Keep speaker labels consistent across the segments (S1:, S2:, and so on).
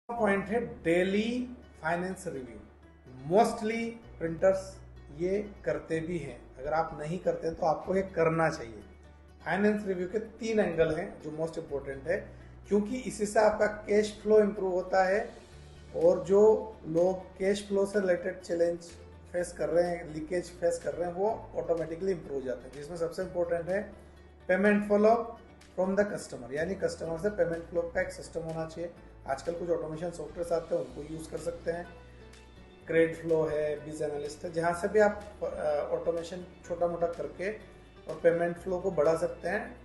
S1: Point है daily finance review. Mostly printers ये करते भी हैं, अगर आप नहीं करते हैं तो आपको ये करना चाहिए। फाइनेंस रिव्यू के 3 एंगल हैं जो मोस्ट इंपॉर्टेंट है, क्योंकि इसी से आपका कैश फ्लो इंप्रूव होता है और जो लोग कैश फ्लो से रिलेटेड चैलेंज फेस कर रहे हैं, लीकेज फेस कर रहे हैं, वो ऑटोमेटिकली इंप्रूव हो जाते हैं। जिसमें सबसे इंपॉर्टेंट है payment flow from the customer, यानी कस्टमर से पेमेंट फ्लो का एक सिस्टम होना चाहिए। आजकल कुछ ऑटोमेशन सॉफ्टवेयर आते हैं, उनको यूज़ कर सकते हैं। क्रेडिट फ्लो है, बिज एनालिस्ट है, जहाँ से भी आप ऑटोमेशन छोटा मोटा करके और पेमेंट फ्लो को बढ़ा सकते हैं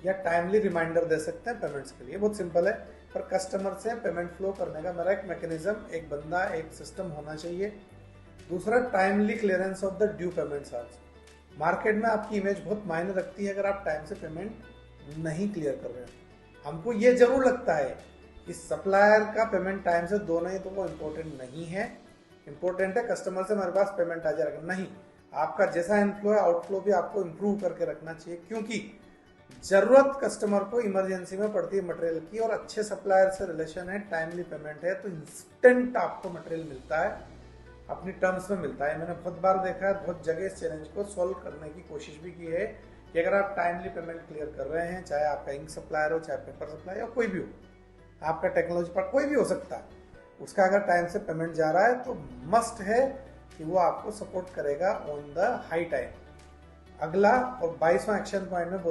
S1: या टाइमली रिमाइंडर दे सकते हैं पेमेंट्स के लिए। बहुत सिंपल है, पर कस्टमर से पेमेंट फ्लो करने का मेरा एक मैकेनिज्म, एक बंदा, एक सिस्टम होना चाहिए। दूसरा, timely clearance of the due payment charge. Market में आपकी इमेज बहुत मायने रखती है अगर आप टाइम से पेमेंट नहीं क्लियर कर रहे हो। हमको ये जरूर लगता है कि सप्लायर का पेमेंट टाइम से दो, नहीं तो वो इम्पोर्टेंट नहीं है। इंपॉर्टेंट है कस्टमर से मेरे पास पेमेंट आ जाएगा। नहीं, आपका जैसा इनफ्लो है आउटफ्लो भी आपको इंप्रूव करके रखना चाहिए, क्योंकि जरूरत कस्टमर को इमरजेंसी में पड़ती है मटेरियल की, और अच्छे सप्लायर से रिलेशन है, टाइमली पेमेंट है, तो इंस्टेंट आपको मटेरियल मिलता है, अपनी टर्म्स में मिलता है। मैंने बहुत बार देखा है, बहुत जगह इस चैलेंज को सॉल्व करने की कोशिश भी की है कि अगर आप टाइमली पेमेंट क्लियर कर रहे हैं, चाहे आपका इंक सप्लायर हो, चाहे पेपर सप्लायर, या कोई भी हो, आपका टेक्नोलॉजी पर कोई भी हो सकता है, उसका अगर टाइम से पेमेंट जा रहा है तो मस्ट है कि वो आपको सपोर्ट करेगा ऑन द हाई टाइम। अगला और 22वां एक्शन पॉइंट में